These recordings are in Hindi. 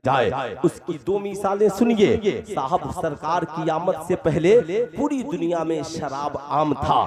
जाए। उसकी दो मिसालें सुनिए। साहब सरकार क़यामत से पहले पूरी दुनिया में शराब आम था,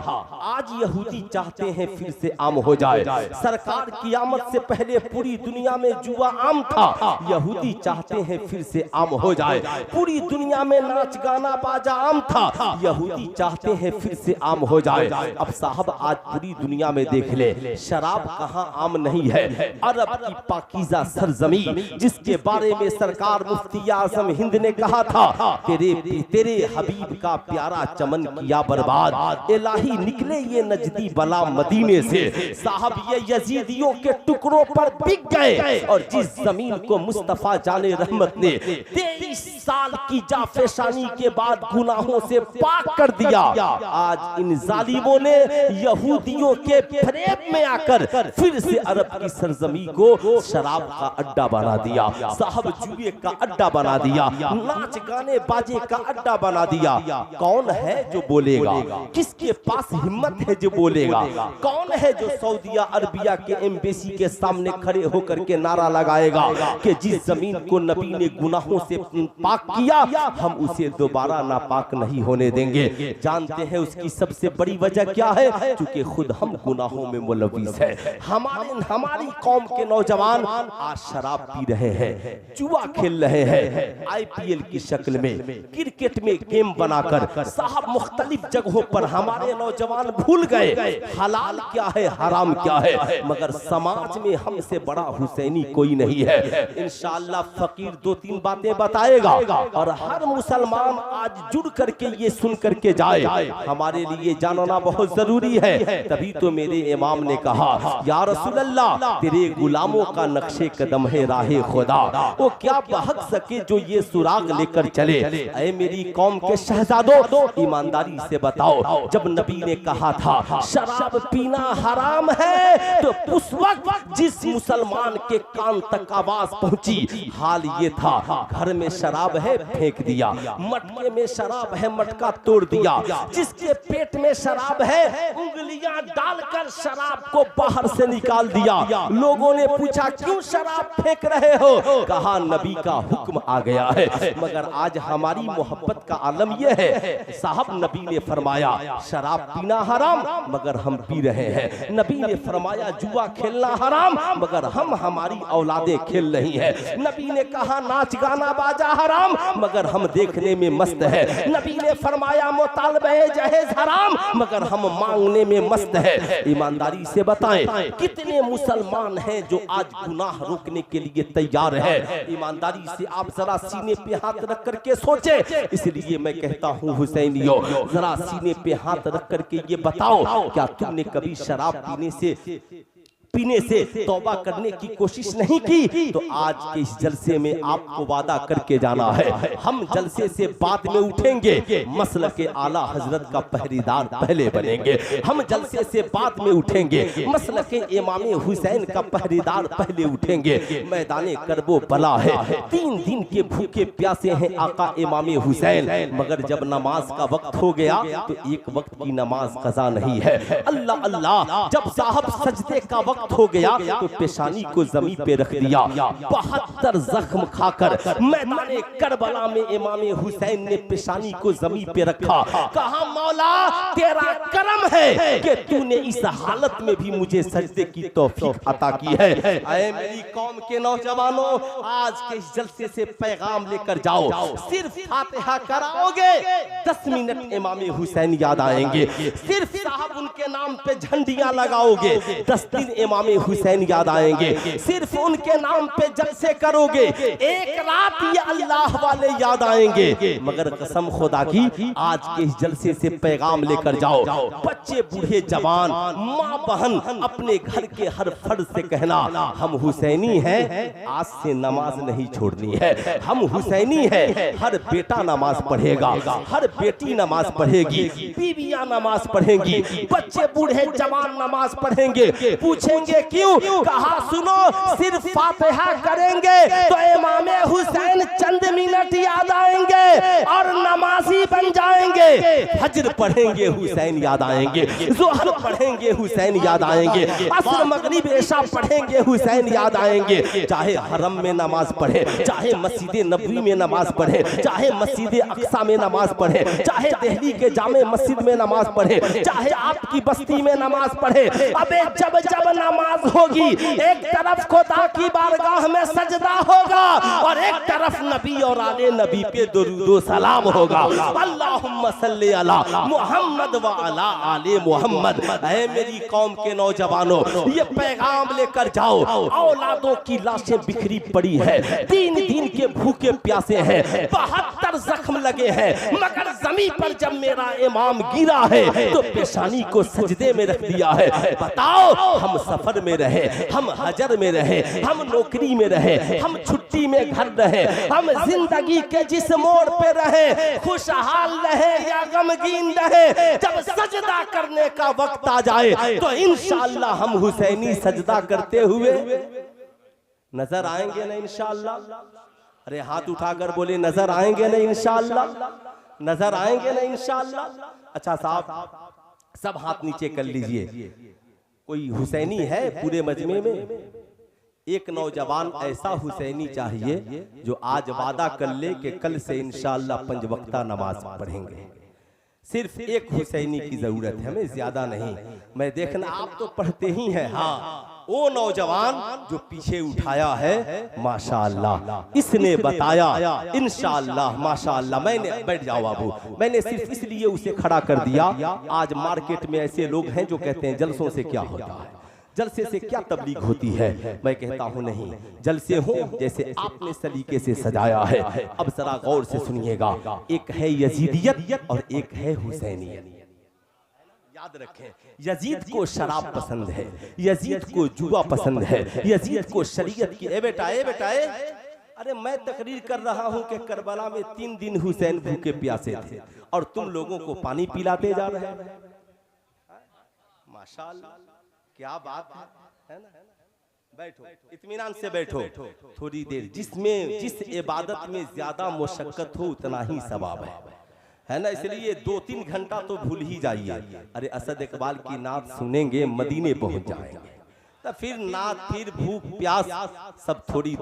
आज यहूदी चाहते हैं फिर से आम हो जाए। सरकार क़यामत से पहले पूरी दुनिया में जुआ आम था, यहूदी चाहते हैं फिर से आम हो जाए। पूरी दुनिया में नाच गाना बाजा आम था, यहूदी चाहते हैं फिर से आम हो जाए। अब साहब आज पूरी दुनिया में देख ले, शराब कहाँ आम नहीं है। अरब की पाकीज़ा सरजमी जिसके बारे में सरकार मुफ्ती आज़म हिंद ने कहा था, तेरे हबीब का प्यारा चमन किया बर्बाद, इलाही निकले ये नजदी बला मदीने से। साहब ये यजीदियों के टुकड़ों पर बिक गए, और जिस जमीन को मुस्तफा जाने रहमत ने 23 साल की जाफेशानी के बाद गुनाहों से पाक कर दिया, आज इन जालिमों ने यहूदियों के फरेब में आकर फिर से अरब की सरजमी को शराब का अड्डा बना दिया, साहब जुए का अड्डा बना दिया, नाच गाने बाजे का अड्डा बना दिया। कौन है जो बोलेगा? किसके पास हिम्मत है जो बोलेगा? कौन है जो सऊदिया अरबिया के एम्बेसी के सामने खड़े होकर के नारा लगाएगा कि जिस जमीन को नबी ने गुनाहों से पाक किया, हम उसे दोबारा नापाक नहीं होने देंगे। जानते हैं उसकी सबसे बड़ी वजह क्या है? क्योंकि खुद हम गुनाहों में मुलविस है। हमारी कौम के नौजवान आज शराब पी रहे हैं, जुआ खेल रहे हैं, IPL की शक्ल में, क्रिकेट में गेम बनाकर। साहब मुख्तलिफ जगहों पर हमारे नौजवान भूल गए हलाल क्या है, हराम क्या है। मगर समाज में हमसे बड़ा हुसैनी कोई नहीं है। इंशाअल्लाह फकीर 2-3 बातें बताएगा, और हर मुसलमान आज जुड़ करके ये सुन करके जाए, हमारे लिए जानना बहुत जरूरी है। तभी तो मेरे इमाम ने कहा, या रसूल अल्लाह तेरे गुलामों का नक्शे कदम है राहे खुदा, वो क्या बहक सके जो ये सुराग लेकर चले। ऐ मेरी कौम के शहजादों, ईमानदारी से बताओ, जब नबी ने कहा था शराब पीना हराम है, तो उस वक्त जिस मुसलमान के कान तक आवाज पहुंची हाल ये था, घर में शराब है फेंक दिया, मटके में शराब है मटका तोड़ दिया, जिसके पेट में शराब है उंगलियां डालकर शराब को बाहर से निकाल दिया। लोगों ने पूछा क्यों शराब फेंक रहे हो? कहा नबी का हुक्म आ गया है। मगर आज हमारी मोहब्बत का आलम यह है, साहब नबी ने फरमाया शराब पीना हराम, मगर हम पी रहे हैं। नबी ने फरमाया जुआ खेलना हराम, मगर हम हमारी औलादें खेल रही हैं। नबी ने कहा नाच गाना बाजा हराम, मगर हम देखने में मस्त है। नबी ने फरमाया मुतालबे जहेज हराम, मगर हम मांगने में मस्त है। ईमानदारी से बताएं कितने मुसलमान हैं जो आज गुनाह रोकने के लिए तैयार है? ईमानदारी से आप जरा सीने पे हाथ रख करके सोचें। इसलिए मैं कहता हूँ हुसैनियों, जरा सीने पे हाथ रख करके ये बताओ, क्या तुमने कभी शराब पीने से तौबा करने की कोशिश नहीं की? तो आज के इस जलसे में आपको वादा करके जाना है, हम जलसे से बाद में उठेंगे, मसलक के आला हजरत का पहरेदार पहले बनेंगे। हम जलसे से बाद में उठेंगे, मसलक के इमाम हुसैन का पहरेदार पहले उठेंगे। मैदाने करबो बला है, 3 दिन के भूखे प्यासे हैं आका इमाम हुसैन, मगर जब नमाज का वक्त हो गया तो एक वक्त की नमाज कज़ा नहीं है। अल्लाह अल्लाह, जब साहब सजदे का वक्त हो गया तो पेशानी को जमीन पे रख दिया। 72 जख्म खाकर मैदाने करबला में इमाम हुसैन ने पेशानी को जमीन पे रखा। कहा मौला तेरा करम है कि तूने इस हालत में भी मुझे सजदे की तौफीक अता की है। ऐ मेरी कौम के नौजवानों, आज के इस जलसे से पैगाम लेकर जाओ, सिर्फ फातिहा कराओगे 10 मिनट इमाम हुसैन याद आएंगे। सिर्फ साहब उनके नाम पे झंडियां लगाओगे 10 दिन इमाम हुसैन याद आएंगे। सिर्फ उनके नाम पे जलसे करोगे, एक रात ये अल्लाह वाले याद आएंगे। मगर कसम खुदा की आज के इस जलसे से पैगाम लेकर जाओ, बच्चे बूढ़े जवान माँ बहन अपने घर के हर फर्द से कहना, हम हुसैनी हैं, आज से नमाज नहीं छोड़नी है। हम हुसैनी हैं, हर बेटा नमाज पढ़ेगा, हर बेटी नमाज पढ़ेगी, बीवियां नमाज पढ़ेंगी, बच्चे बूढ़े जवान नमाज पढ़ेंगे। पूछेंगे क्यों? कहा सुनो, सिर्फ फातिहा करेंगे तो इमाम हुसैन चंद मिनट याद आएंगे और नमाजी बन जाएंगे। फज्र पढ़ेंगे हुसैन याद आएंगे, ज़ोहर पढ़ेंगे हुसैन याद आएंगे, असर मगरिब इशा पढ़ेंगे हुसैन याद आएंगे। चाहे हरम में नमाज पढ़े, चाहे मस्जिद नबवी में नमाज पढ़े, चाहे मस्जिद अक्सा में नमाज पढ़े, चाहे दिल्ली के जामे मस्जिद में नमाज पढ़े, चाहे आपकी बस्ती में नमाज पढ़े, अबे जब जब नमाज होगी एक तरफ खुदा की बारगाह में सजदा होगा और एक तरफ नबी और आले नबी पे दुरूदो सलाम होगा। अल्लाहुम्मा सल्ली अला मुहम्मद व अला आले मुहम्मद। ऐ मेरी कौम के नौजवानों, ये पैगाम लेकर जाओ, औलादों की लाशें बिखरी पड़ी है, 3 दिन के भूखे प्यासे हैं, 72 जख्म लगे हैं, मगर जमीन पर जब मेरा इमाम गिरा है तो पेशानी को सजदे में रख दिया है। बताओ, हम सफर में रहे, हम हजर में रहे, हम नौकरी में रहे, हम छुट्टी में घर रहे, हम जिंदगी के जिस मोड़ पे रहे, खुशहाल रहे या गमगीन रहे, जब सजदा करने का वक्त आ जाए तो इंशाअल्लाह हम हुसैनी सजदा करते हुए नजर आएंगे ना इंशाअल्लाह। अरे हाथ उठाकर बोले नजर आएंगे ना इंशाअल्लाह, नजर आएंगे ना इंशाअल्लाह। अच्छा साहब, सब हाथ नीचे कर लीजिए। कोई हुसैनी है पूरे मजमे में? एक नौजवान ऐसा हुसैनी चाहिए जो आज वादा कर ले कि कल से इंशाअल्लाह 5 वक्ता नमाज पढ़ेंगे। सिर्फ एक हुसैनी की जरूरत है, हमें ज्यादा नहीं। मैं देखना आप तो पढ़ते ही हैं, हाँ, वो नौजवान जो पीछे उठाया है माशाअल्लाह, इसने बताया इंशाअल्लाह माशाअल्लाह। मैंने बैठ जाओ बाबू, मैंने सिर्फ इसलिए उसे खड़ा कर दिया। आज मार्केट में ऐसे लोग हैं जो कहते हैं जलसों से क्या होता है, जलसे से क्या तबलीग होती है। मैं कहता हूं नहीं, जलसे हो जैसे आपने सलीके से सजाया है। अब जरा गौर से सुनिएगा, एक है यजीदियत और एक है हुसैनियत। याद रखें, यजीद को शराब पसंद है, यजीद को जुआ पसंद है, यजीद को शरीयत की। ए बेटा, ए बेटा, अरे मैं तकरीर कर रहा हूं कि करबला में 3 दिन हुसैन भूखे प्यासे थे और तुम लोगों को पानी पिलाते जा रहे हैं। माशाअल्लाह, क्या बात है ना। बैठो, इत्मीनान से बैठो थोड़ी देर। जिस इबादत में ज्यादा मुशक्कत हो उतना ही सवाब है ना। इसलिए 2-3 घंटा तो भूल ही जाइए। अरे असद इकबाल की नात सुनेंगे, मदीने पहुंच जाएंगे, तो फिर नात, फिर भूख प्यास सब थोड़ी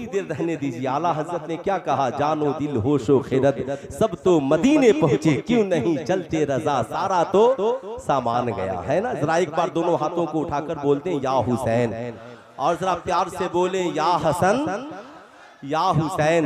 देर रहने दीजिए। आला हजरत ने क्या कहा, जानो दिल होशो खिरत सब तो मदीने पहुंचे, क्यों नहीं चलते रजा सारा तो सामान गया, है ना। जरा एक बार दोनों हाथों को उठाकर बोलते हैं या हुसैन, और जरा प्यार से बोले या हसन या हुसैन।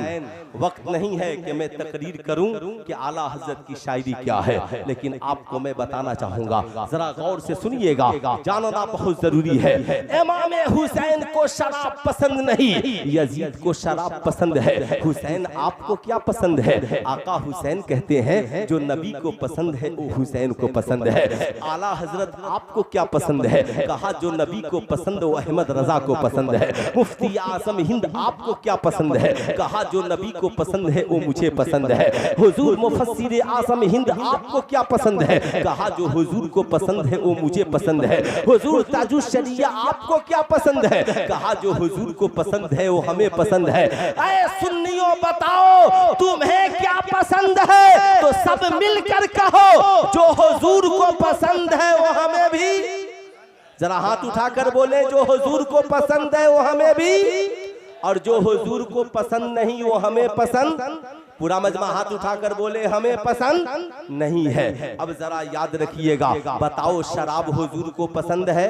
वक्त नहीं है कि मैं तकरीर करूं कि आला हजरत की शायरी क्या है, लेकिन आपको मैं बताना चाहूंगा, जरा गौर से सुनिएगा, जानना बहुत जरूरी है। इमाम हुसैन को शराब पसंद नहीं, यजीद को शराब पसंद है। हुसैन आपको क्या पसंद है? आका हुसैन कहते हैं जो नबी को पसंद है वो हुसैन को पसंद है। आला हजरत आपको क्या पसंद है? कहा जो नबी को पसंद वो अहमद रजा को पसंद है। मुफ्ती आजम हिंद आपको क्या पसंद है? कहा जो नबी को पसंद है वो मुझे पसंद है। हुजूर मुफस्सिर आजम हिंद आपको क्या पसंद है? कहा जो हुजूर को पसंद है वो मुझे पसंद है। हुजूर ताजुश शरिया आपको क्या पसंद है? कहा जो हुजूर को पसंद है वो हमें पसंद है। ऐ सुन्नियों बताओ तुम्हें क्या पसंद है? तो सब मिलकर कहो जो हुजूर को पसंद है वो हमें भी। जरा हाथ उठाकर बोले जो हुजूर को पसंद है वो हमें भी, और जो हुजूर को पसंद नहीं वो हमें पसंद। पूरा मजमा हाथ उठाकर बोले हमें पसंद नहीं है। अब जरा याद रखिएगा, बताओ शराब हुजूर को पसंद है?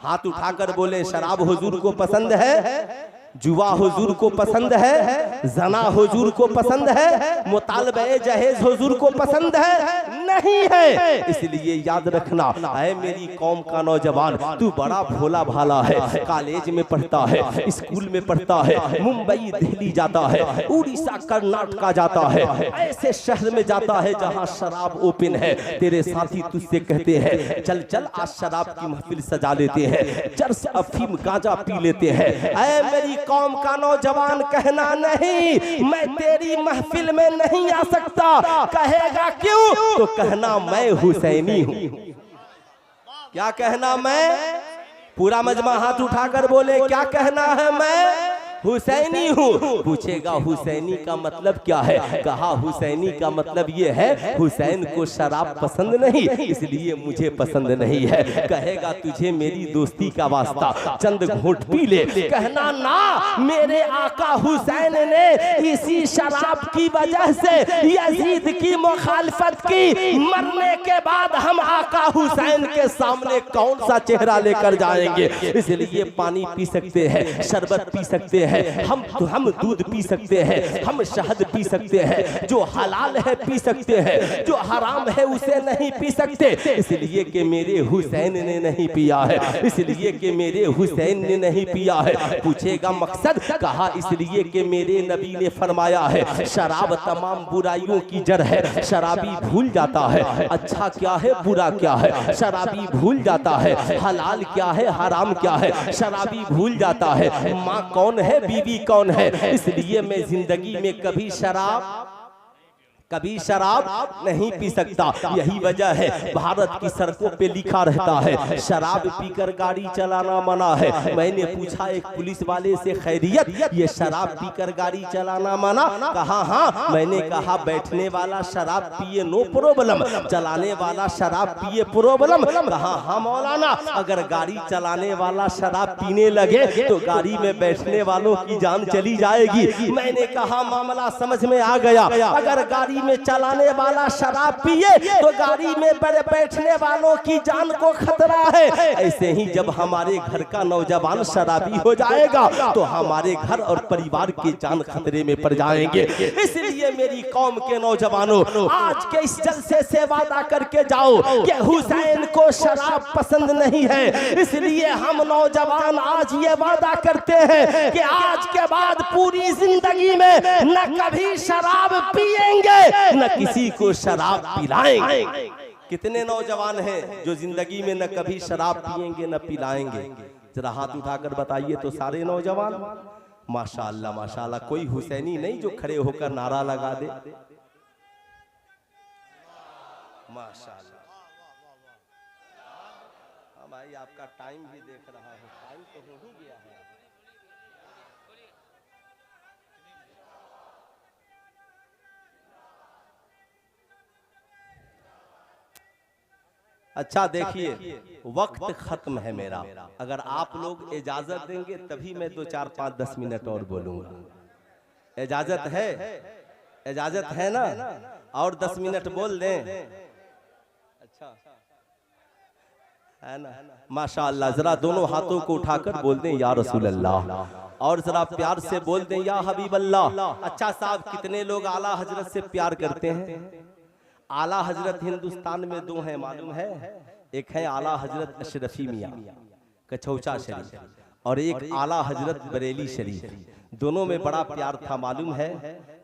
हाथ उठाकर बोले शराब हुजूर को पसंद है? जुआ हुजूर को पसंद है? जना हुजूर को पसंद है? मुतालबे जहेज हुजूर को पसंद है? नहीं है। इसलिए याद रखना, ऐ मेरी कौम का नौजवान, तू बड़ा भोला भाला है, कॉलेज में पढ़ता है, स्कूल में पढ़ता है, मुंबई दिल्ली जाता है, उड़ीसा कर्नाटका जाता है, ऐसे शहर में जाता है जहां शराब ओपन है। तेरे साथी तुझसे कहते हैं चल चल आज शराब की महफिल सजा लेते हैं, चरस अफीम गांजा पी लेते हैं। ऐ मेरी कौम का नौजवान कहना नहीं मैं तेरी महफिल में नहीं आ सकता। कहेगा क्यों? तो कहना मैं हुसैनी हूं। क्या कहना? मैं। पूरा मजमा हाथ उठाकर बोले क्या कहना है? मैं हुसैनी हूँ। पूछेगा हुसैनी का मतलब क्या है? कहा हुसैनी का मतलब ये है हुसैन को शराब पसंद नहीं इसलिए मुझे पसंद नहीं है। कहेगा तुझे मेरी दोस्ती का वास्ता, चंद घूंट पी ले। कहना ना, मेरे आका हुसैन ने इसी शराब की वजह से यजीद की मुखालफत की, मरने के बाद हम आका हुसैन के सामने कौन सा चेहरा लेकर जाएंगे? इसलिए पानी पी सकते हैं, शरबत पी सकते हैं, हम दूध पी सकते हैं, हम शहद पी सकते हैं, जो हलाल है पी सकते हैं, जो हराम है उसे नहीं पी सकते, इसलिए कि मेरे हुसैन ने नहीं पिया है, इसलिए कि मेरे हुसैन ने नहीं पिया है। पूछेगा मकसद? कहा इसलिए कि मेरे नबी ने फरमाया है शराब तमाम बुराइयों की जड़ है। शराबी भूल जाता है अच्छा क्या है बुरा क्या है, शराबी भूल जाता है हलाल क्या है हराम क्या है, शराबी भूल जाता है माँ कौन है बीवी कौन है। इसलिए मैं जिंदगी में कभी शराब नहीं पी सकता। यही वजह है भारत की सड़कों पे लिखा रहता है शराब पीकर गाड़ी चलाना मना है। मैंने पूछा एक पुलिस वाले से खैरियत, ये शराब पीकर गाड़ी चलाना मना? कहा हाँ। मैंने कहा बैठने वाला शराब पिए नो प्रॉब्लम, चलाने वाला शराब पिए प्रॉब्लम? कहा हाँ मौलाना, अगर गाड़ी चलाने वाला शराब पीने लगे तो गाड़ी में बैठने वालों की जान चली जाएगी। मैंने कहा मामला समझ में आ गया, अगर गाड़ी में चलाने वाला शराब पिए तो गाड़ी में बैठने वालों की जान को खतरा है। ऐसे ही जब हमारे घर का नौजवान शराबी हो जाएगा तो हमारे घर और परिवार की जान खतरे में पड़ जाएंगे। इसलिए मेरी कौम के नौजवानों, आज के इस जलसे से वादा करके जाओ कि हुसैन को शराब पसंद नहीं है। इसलिए हम नौजवान आज ये वादा करते हैं कि आज के बाद पूरी जिंदगी में न कभी शराब पिएंगे न किसी को शराब पिलाएंगे। कितने नौजवान हैं जो जिंदगी में न कभी शराब पिएंगे न पिलाएंगे? जरा हाथ उठाकर बताइए तो सारे नौजवान। माशाअल्लाह माशाअल्लाह, कोई हुसैनी नहीं जो खड़े होकर नारा लगा दे। माशाअल्लाह। हाँ भाई, आपका टाइम भी देख रहा हूँ, टाइम तो हो ही गया है। अच्छा देखिए, वक्त खत्म है मेरा। अगर आप लोग इजाजत देंगे तभी मैं 2 4 5 10 मिनट और बोलूंगा। इजाजत है? इजाजत है ना? और 10 मिनट बोल दें? अच्छा है ना? माशाअल्लाह। जरा दोनों हाथों को उठाकर बोल दें या रसूल अल्लाह, और जरा प्यार से बोल दें या हबीब अल्लाह। अच्छा साहब, कितने लोग आला हजरत से प्यार करते हैं? आला हजरत हिंदुस्तान में 2 हैं, मालूम है? एक है आला हजरत अशरफी मियाँ कछौचा शरीफ, और एक आला हजरत बरेली शरीफ। दोनों में बड़ा प्यार था, मालूम है?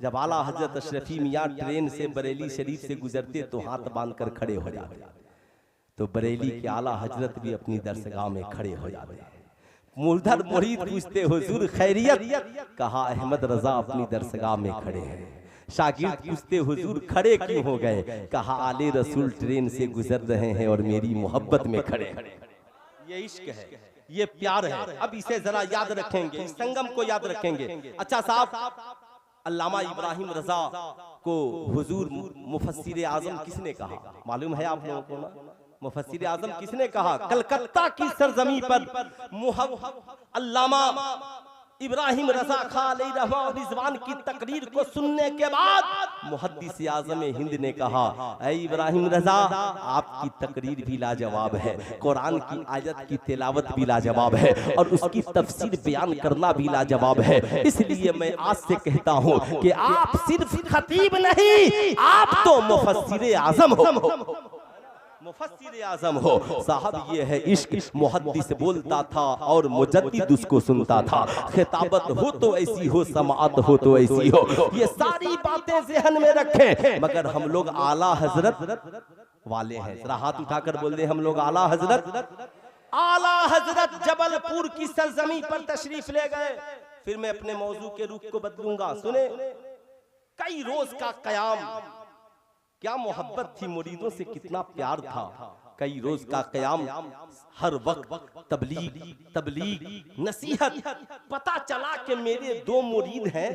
जब आला हजरत अशरफी मियाँ ट्रेन से बरेली शरीफ से गुजरते तो हाथ बांधकर खड़े हो जाते, तो बरेली के आला हजरत भी अपनी दरसगाह में खड़े हो जाते। मुर्दर मुरीद पूछते हुजूर खैरियत? कहा अहमद रजा अपनी दरसगाह में खड़े हैं। शागिर्द पूछते हुजूर खड़े क्यों हो गए? कहा आले रसूल ट्रेन से गुजर रहे हैं और मेरी मोहब्बत में खड़े। ये इश्क है, ये प्यार है। अब इसे जरा याद रखेंगे, इस संगम को याद रखेंगे। अच्छा साहब, अल्लामा इब्राहिम रजा को हुजूर मुफस्सिर आजम किसने कहा? मालूम है आप लोगों को ना? मुफस्सिर आजम किसने कहा? कलकत्ता की सरजमी पर अल्लामा इब्राहिम रजा खां अलैहि रिजवान की तकरीर को सुनने के बाद मुहद्दिस आज़म हिंद ने कहा, ऐ इब्राहिम रजा, आपकी तकरीर भी लाजवाब है, कुरान की आयत की तिलावत भी लाजवाब है, और उसकी तफसीर बयान करना भी लाजवाब है। इसलिए मैं आज से कहता हूँ कि आप सिर्फ खतीब नहीं, आप तो मुफस्सिर आज़म हो, मुफस्सिर आज़म हो। साहब ये है इश्क। मुहद्दिस बोलता था और मुजद्दिद उसको सुनता था। खिताबत हो तो ऐसी हो, समाअत हो तो ऐसी हो। ये सारी बातें ज़हन में रखें। मगर हम लोग आला हजरत वाले हैं। जरा हाथ उठाकर बोल दे, हम लोग आला हजरत। आला हजरत जबलपुर की सरजमी पर तशरीफ ले गए। फिर मैं अपने मौजू के रुख को बदलूंगा। सुने, कई रोज का कयाम, क्या मोहब्बत थी, मुरीदों से कितना प्यार था। कई रोज का क़याम, हर वक्त तबलीग नसीहत। पता चला कि मेरे 2 मुरीद हैं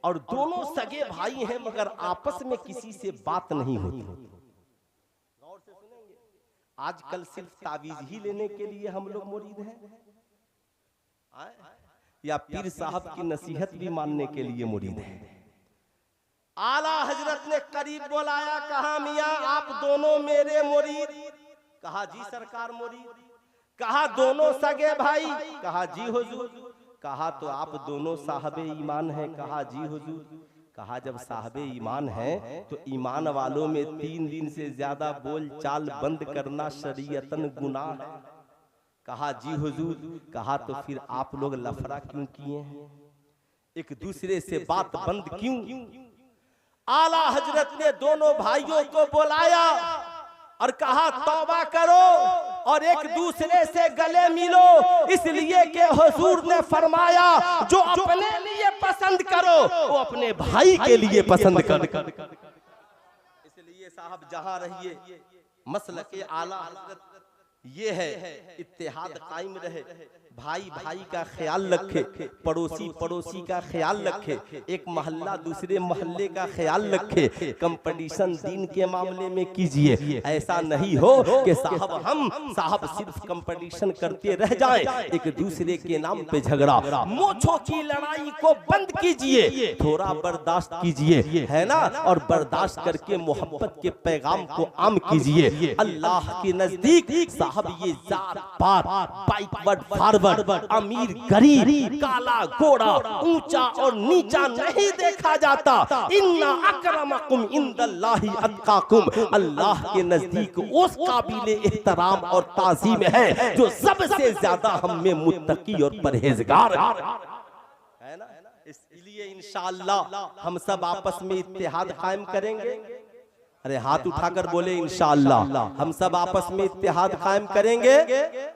और दोनों सगे भाई हैं, मगर आपस में किसी से बात नहीं होती। गौर से सुनेंगे, आजकल सिर्फ तावीज ही लेने के लिए हम लोग मुरीद हैं, या पीर साहब की नसीहत भी मानने के लिए मुरीद हैं। आला हजरत ने करीब बुलाया, कहा मियां आप दोनों मेरे मुरीद? कहा जी सरकार मुरीद। कहा दोनों सगे भाई? कहा जी हुजूर। कहा तो आप दोनों साहबे ईमान हैं? कहा जी हुजूर। कहा जब साहबे ईमान हैं तो ईमान वालों में 3 दिन से ज्यादा बोल चाल बंद करना शरीयतन गुनाह है। कहा जी हुजूर। कहा तो फिर आप लोग लफड़ा क्यों किए हैं, एक दूसरे से बात बंद क्यों? आला हजरत ने दोनों भाइयों को बुलाया और कहा तौबा करो और एक दूसरे से गले मिलो, इसलिए कि हुजूर ने फरमाया जो अपने लिए पसंद करो वो अपने भाई के लिए पसंद कर। इसलिए साहब जहां रहिए मसलके आला हजरत ये है, इत्तेहाद कायम रहे, भाई भाई का ख्याल रखे, पड़ोसी पड़ोसी का ख्याल रखे, एक मोहल्ला दूसरे मोहल्ले का ख्याल रखे। कंपटीशन दीन के मामले में कीजिए, ऐसा नहीं हो कि साहब सिर्फ कंपटीशन करते रह जाएं, एक दूसरे के नाम पे झगड़ा। मोछों की लड़ाई को बंद कीजिए, थोड़ा बर्दाश्त कीजिए, है ना, और बर्दाश्त करके मोहब्बत के पैगाम को आम कीजिए। अल्लाह के नजदीक साहब ये जात पात, बैकवर्ड फॉरवर्ड, अमीर गरीब, काला गोरा, ऊंचा और नीचा नहीं देखा जाता। इन्ना अकरमकुम इंदल्लाहि अत्काकुम, अल्लाह के नजदीक उस काबिल एहतराम और ताज़ीम है जो सबसे ज्यादा हम में मुत्तकी और परहेजगार है ना। इसलिए इंशाअल्लाह हम सब आपस में इत्तेहाद कायम करेंगे। अरे हाथ उठाकर बोले इंशाअल्लाह हम सब आपस में इत्तेहाद कायम करेंगे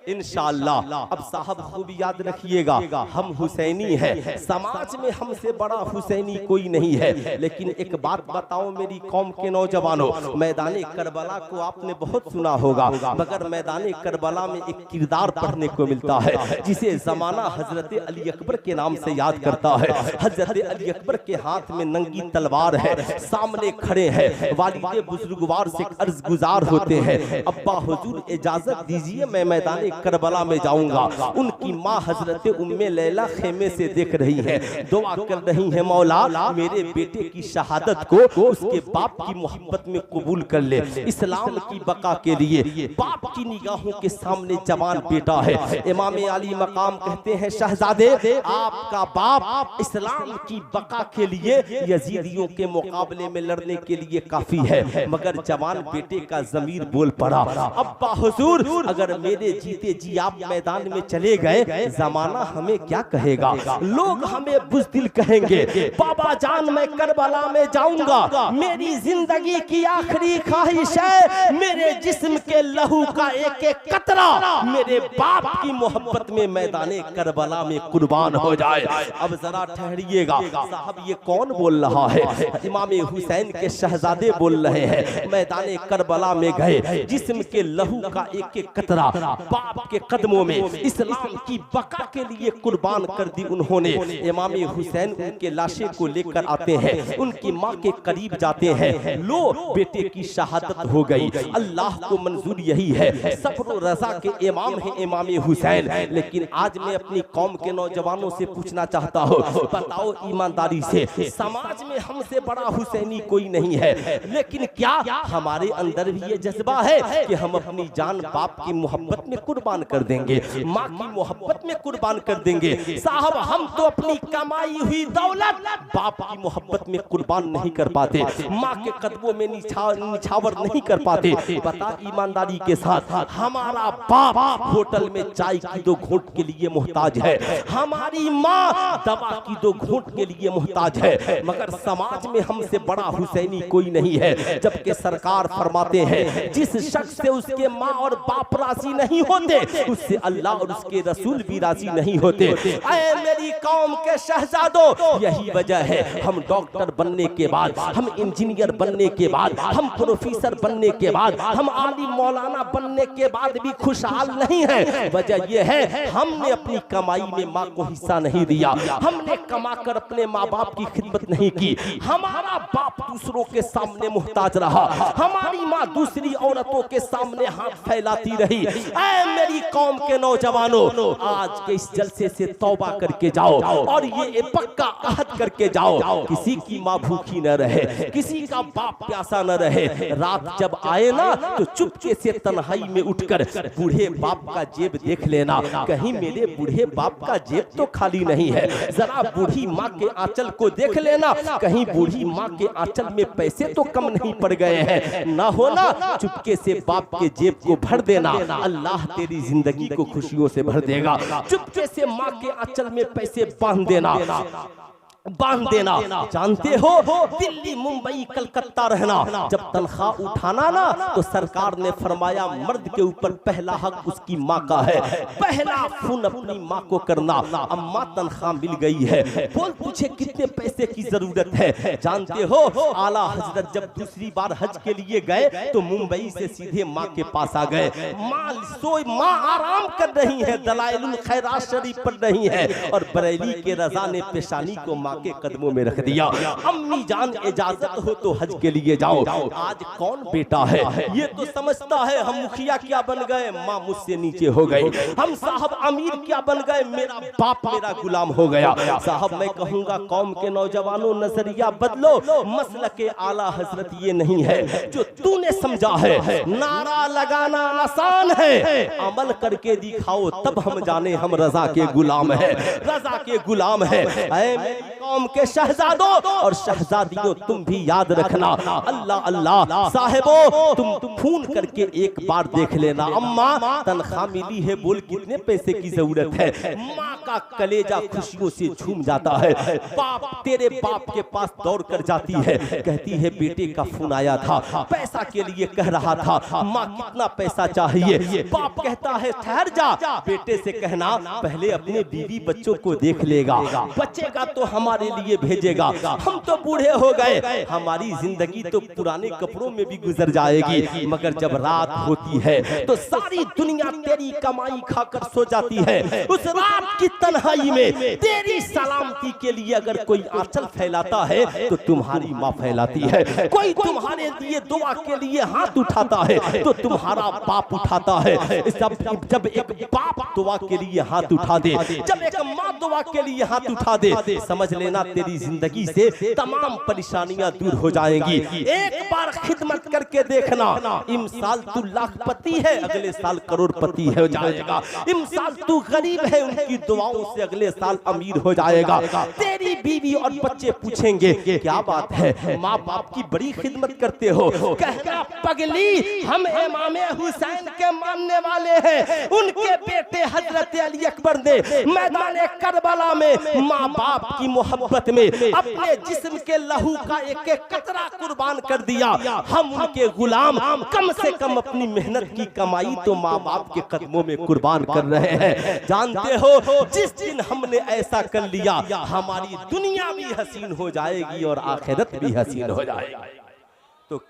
इंशाअल्लाह। अब साहब खूब याद रखिएगा, हम हुसैनी हैं, समाज में हमसे बड़ा हुसैनी कोई नहीं है। लेकिन एक बात बताओ मेरी कौम के नौजवानों, मैदान करबला को आपने बहुत सुना होगा, मगर मैदान करबला में एक किरदार पढ़ने को मिलता है जिसे जमाना हजरत अली अकबर के नाम से याद करता है। हजरत अली अकबर के हाथ में नंगी तलवार है, सामने खड़े हैं, वालिद बुजुर्गवार से अर्ज गुजार होते हैं, अब्बा हुजूर इजाजत दीजिए मैं मैदान करबला में जाऊंगा। उनकी माँ हजरत उम्मे लैला खेमे से देख रही है, दुआ कर रही है मौला मेरे बेटे की शहादत को उसके बाप की मोहब्बत में कबूल कर ले, इस्लाम की बका के लिए। बाप की निगाहों के सामने जवान बेटा है। इमाम अली मकाम कहते हैं शहजादे आपका बाप इस्लाम की बका के लिए यजीदियों के मुकाबले में लड़ने के लिए काफी है, मगर जवान बेटे का जमीर बोल पड़ा, अब्बा हुजूर अगर मेरे जीते जी आप मैदान में चले गए जमाना हमें क्या कहेगा, लोग हमें बुज़दिल कहेंगे। बाबा जान मैं करबला में जाऊंगा, मेरी जिंदगी की आखिरी ख्वाहिश है मेरे जिस्म के लहू का एक एक कतरा मेरे बाप की मोहब्बत में मैदान करबला में कुर्बान हो जाए। अब जरा ठहरिएगा साहब ये कौन बोल रहा है? इमाम हुसैन के शहजादे बोल रहे हैं। मैदान करबला में गए, जिस्म के लहू का एक एक कतरा बाप के कदमों में इस्लाम की बका के लिए कुर्बान कर दी उन्होंने। इमाम हुसैन उनके लाशे को लेकर आते हैं, उनकी माँ के करीब जाते हैं, लो बेटे की शहादत हो गई। अल्लाह को मंजूर यही है, सब्र रज़ा के इमाम है इमाम हुसैन। लेकिन आज मैं अपनी कौम के नौजवानों से पूछना चाहता हूँ, बताओ ईमानदारी से समाज में हमसे बड़ा हुसैनी कोई नहीं है, लेकिन क्या हमारे अंदर भी ये जज्बा है कि हम अपनी जान बाप की मोहब्बत में कुर्बान कर देंगे, माँ की मोहब्बत में कुर्बान कर देंगे? साहब हम तो अपनी कमाई हुई दौलत बाप की मोहब्बत में कुर्बान नहीं कर पाते, माँ के कदमों में निछावर नहीं कर पाते। बता ईमानदारी के साथ, हमारा बाप होटल में चाय की 2 घूंट के लिए मोहताज है, हमारी माँ दवा की 2 घूंट के लिए मोहताज है, मगर समाज में हमसे बड़ा हुसैनी कोई नहीं है। है, जबकि सरकार फरमाते हैं जिस शख्स से उसके माँ और बाप राजी नहीं होते उससे अल्लाह और उसके रसूल भी राजी नहीं होते। ऐ मेरी कौम के शहजादों, यही वजह है हम डॉक्टर बनने के बाद, हम इंजीनियर बनने के बाद, हम प्रोफेसर बनने के बाद, हम आलिम मौलाना बनने के बाद भी खुशहाल नहीं है। वजह यह है हमने अपनी कमाई में माँ को हिस्सा नहीं दिया, हमने कमाकर अपने माँ बाप की खिदमत नहीं की, हमारा बाप दूसरों के सामने मुहताज रहा, हमारी माँ दूसरी औरतों के सामने हाथ फैलाती रही। ऐ मेरी कौम के नौजवानों, आज के इस जलसे से तौबा करके जाओ और ये पक्का अहद करके जाओ, किसी की माँ भूखी न रहे, किसी का बाप प्यासा न रहे। रात जब आए ना तो चुपके से तन्हाई में उठकर बूढ़े बाप का जेब देख लेना, कहीं मेरे बूढ़े बाप का जेब तो खाली नहीं है। जरा बूढ़ी माँ के आंचल को देख लेना, कहीं बूढ़ी माँ के आंचल में पैसे तो कम नहीं पड़ गए हैं। ना हो ना चुपके से बाप के जेब को भर देना, अल्लाह तेरी जिंदगी को खुशियों से भर देगा। चुपके से माँ के आंचल में पैसे बांध देना। जानते हो दिल्ली मुंबई कलकत्ता रहना, जब तनख्वाह उठाना ना तो सरकार ने फरमाया मर्द के ऊपर पहला हक उसकी माँ का है, पहला खून अपनी माँ को करना। अम्मा तनख्वाह मिल गई है, बोल तुझे कितने पैसे की जरूरत है। जानते हो आला हजरत जब दूसरी बार हज के लिए गए तो मुंबई से सीधे माँ के पास आ गए। माँ आराम कर रही है, दलाइलुल खैरात शरीफ पढ़ रही है और बरेली के रजा ने पेशानी को माँ के कदमों में रख दिया। अम्मी जान इजाजत हो तो हज के लिए जाओ। आज कौन बेटा है ये तो समझता है हम मुखिया क्या बन गए, माँ मुझसे नीचे हो गई, हम साहब अमीर क्या बन गए, मेरा बाप मेरा गुलाम हो गया। साहब मैं कहूंगा कौम के नौजवानों नजरिया बदलो, मसलके आला हजरत ये नहीं है जो तूने समझा है। नारा लगाना आसान है, अमल करके दिखाओ तब हम जाने हम रजा के गुलाम है, रजा के गुलाम है। कौम के शहजादों और शहजादियों तुम भी याद रखना, अल्लाह अल्लाह साहिबो तुम फोन करके एक बार देख लेना, अम्मा तनख्वाह मिली है, बोल कितने पैसे की जरूरत है। माँ का कलेजा खुशियों से झूम जाता है। बाप तेरे बाप के पास दौड़ कर जाती है, कहती है बेटे का फोन आया था, पैसा के लिए कह रहा था, माँ कितना पैसा चाहिए। बाप कहता है ठहर जा, बेटे से कहना पहले अपने बीवी बच्चों को देख लेगा, बचेगा तो हमारे लिए भेजेगा, हम तो बूढ़े हो गए, हमारी जिंदगी तो पुराने कपड़ों में भी गुजर जाएगी। मगर जब रात होती है तो सारी दुनिया तेरी कमाई खाकर सो जाती है। उस रात की तन्हाई में तेरी सलामती के लिए अगर कोई आंचल फैलाता है तो तुम्हारी माँ फैलाती है, कोई तुम्हारे लिए दुआ के लिए हाथ उठाता है तो तुम्हारा बाप उठाता है। जब एक बाप दुआ के लिए हाथ उठा दे, जब एक माँ दुआ के लिए हाथ उठा दे, समझ लेना तेरी जिंदगी से तमाम परेशानियां दूर हो जाएंगी। एक बार खिदमत करके देखना, इम साल तू लाखपति है, अगले साल करोड़पति हो जाएगा। इम साल तू गरीब है, उनकी दुआओं से अगले साल अमीर हो जाएगा। तेरी बीवी और बच्चे पूछेंगे क्या बात है, माँ बाप की बड़ी खिदमत करते हो। कहना पगली हम इमाम हुसैन के मानने वाले हैं, उनके बेटे हजरत अली अकबर ने मैदान करबला में माँ बाप की मोहब्बत में अपने जिस्म के लहू का एक एक कतरा कुर्बान कर दिया। हम उनके गुलाम कम से कम अपनी मेहनत की कमाई तो माँ बाप के कदमों में कुर्बान कर रहे हैं। जानते हो जिस दिन हमने ऐसा कर लिया हमारी दुनिया भी हसीन हो जाएगी और आखिरत भी हसीन हो जाएगी। तो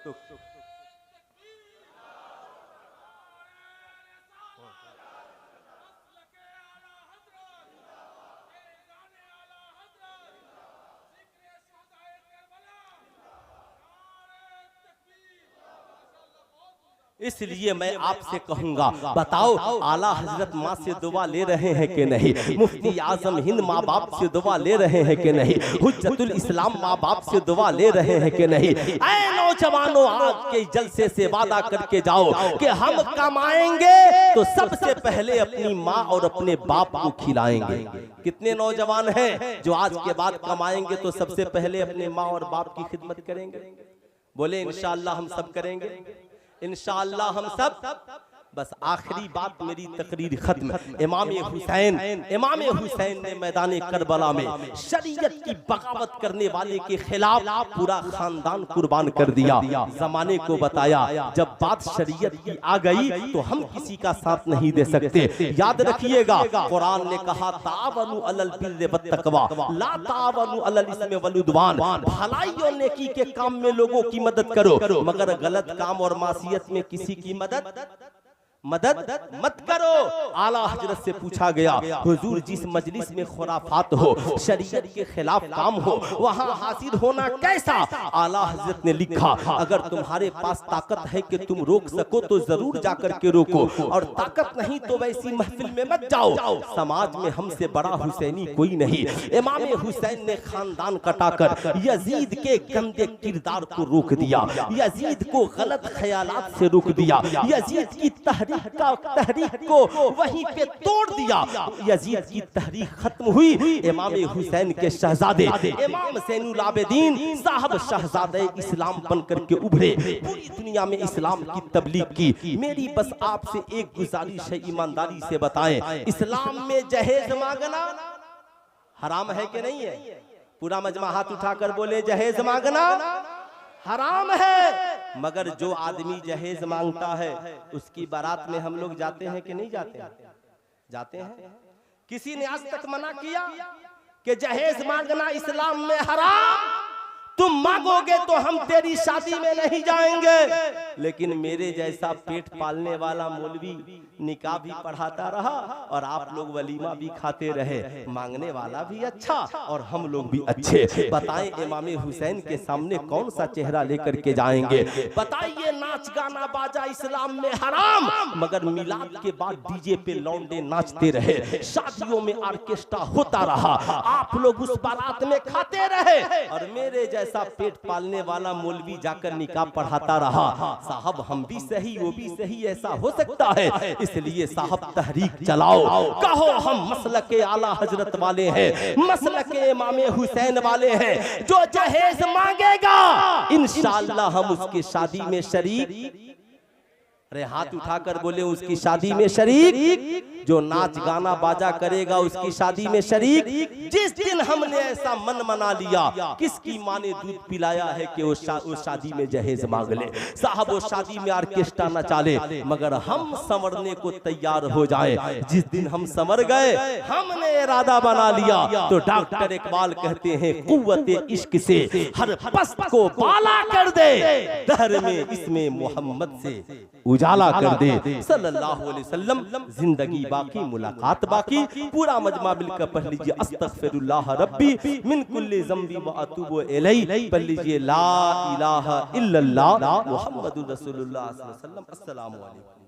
इसलिए मैं आपसे कहूंगा बताओ आला हजरत माँ से दुआ ले रहे हैं कि नहीं, मुफ्ती आजम हिंद माँ बाप से दुआ ले रहे हैं कि नहीं, हुज्जतुल इस्लाम माँ बाप से दुआ ले रहे हैं कि नहीं। ऐ नौजवानों आज के जलसे से वादा करके जाओ कि हम कमाएंगे तो सबसे पहले अपनी माँ और अपने बाप को खिलाएंगे। कितने नौजवान हैं जो आज के बाद कमाएंगे तो सबसे पहले अपने माँ और बाप की खिदमत करेंगे? बोले इंशाअल्लाह हम सब करेंगे, इंशाअल्लाह हम सब बस आखिरी बात मेरी तकरीर खत्म। इमाम हुसैन ने मैदान करबला में शरीयत की बगावत करने वाले के खिलाफ पूरा खानदान कुर्बान कर दिया। जमाने को बताया जब बात शरीयत की आ गई तो हम किसी का साथ नहीं दे सकते। याद रखिएगा कुरान ने कहा तावनु अलल बिर्रि वत्तक़वा ला तावनु अलल इस्मि वल उद्वान, भलाई और नेकी के काम में लोगों की मदद करो मगर गलत काम और मासियत में किसी की मदद मत करो। आला हजरत से पूछा गया हुजूर जिस मजलिस में खुराफात हो, शरीयत के खिलाफ काम हो, वहाँ हाजिर होना कैसा? आला हजरत ने लिखा अगर तुम्हारे पास ताकत है कि तुम रोक सको तो जरूर जाकर के रोको, और ताकत नहीं तो वैसी महफिल में मत जाओ। समाज में हमसे बड़ा हुसैनी कोई नहीं। इमाम हुसैन ने खानदान कटाकर यजीद के गंदे किरदार को रोक दिया, यजीद को गलत ख्यालात से रोक दिया, यजीद की तहरीक को वहीं पे तोड़ दिया। यजीद की तहरीक खत्म हुई। इमाम हुसैन के शहजादे इमाम ज़ैनुल आबिदीन साहब शहजादे इस्लाम बनकर के उभरे, पूरी दुनिया में इस्लाम की तबलीग की। मेरी बस आपसे एक गुजारिश है, ईमानदारी से बताएं इस्लाम में जहेज मांगना हराम है कि नहीं है? पूरा मजमा हाथ उठाकर बोले जहेज मांगना हराम है। मगर जो आदमी जहेज मांगता है उसकी बारात में हम लोग जाते हैं कि नहीं जाते? जाते हैं। किसी ने आज तक मना किया कि जहेज मांगना इस्लाम में हराम? तुम मांगोगे तो हम तेरी शादी में नहीं जाएंगे। लेकिन मेरे जैसा पेट पालने वाला मौलवी निकाह भी पढ़ाता रहा और आप लोग वलीमा भी खाते रहे, मांगने वाला भी अच्छा और हम लोग भी अच्छे। बताएं इमाम हुसैन के सामने कौन सा चेहरा लेकर के जाएंगे? बताइए नाच गाना बाजा इस्लाम में हराम, मगर मिलाद के बाद डीजे पे लौंडे नाचते रहे, शादियों में ऑर्केस्ट्रा होता रहा, आप लोग उस बारात में खाते रहे और मेरे जैसा पेट पालने वाला मौलवी जाकर निकाह पढ़ाता रहा। साहब हम भी सही वो भी सही, ऐसा हो सकता है? इसलिए साहब तहरीक चलाओ, कहो हम मसलके आला हजरत वाले हैं, मसलके इमाम हुसैन वाले हैं। जो जहेज मांगेगा इंशाअल्लाह हम उसकी शादी में शरीक। अरे हाथ उठाकर बोले उसकी शादी में शरीक। जो नाच गाना बाजा करेगा उसकी शादी में शरीक। जिस दिन हमने ऐसा मन मना लिया, किसकी माँ ने दूध पिलाया है कि वो शादी में जहेज मांग ले? साहब वो शादी में ऑर्केस्ट्रा न चाले, मगर हम संवरने को तैयार हो जाए। जिस दिन हम संवर गए, हमने इरादा बना लिया, तो डॉक्टर इकबाल कहते हैं कुव्वते इश्क से हर पस्त को बाला कर दे, दहर में इसमें मोहम्मद से उजाला कर दे। सल्लल्लाहु अलैहि वसल्लम। जिंदगी बाकी मुलाकात बाकी। पूरा मजमा मिलकर पढ़ लीजिए अस्तगफिरुल्लाह रब्बी मिन कुल्ली ज़ंबी व अतूबु इलैहि। पढ़ लीजिए ला इलाहा इल्लल्लाह मुहम्मदुर रसूलुल्लाह सल्लल्लाहु अलैहि वसल्लम। अस्सलामु अलैकुम।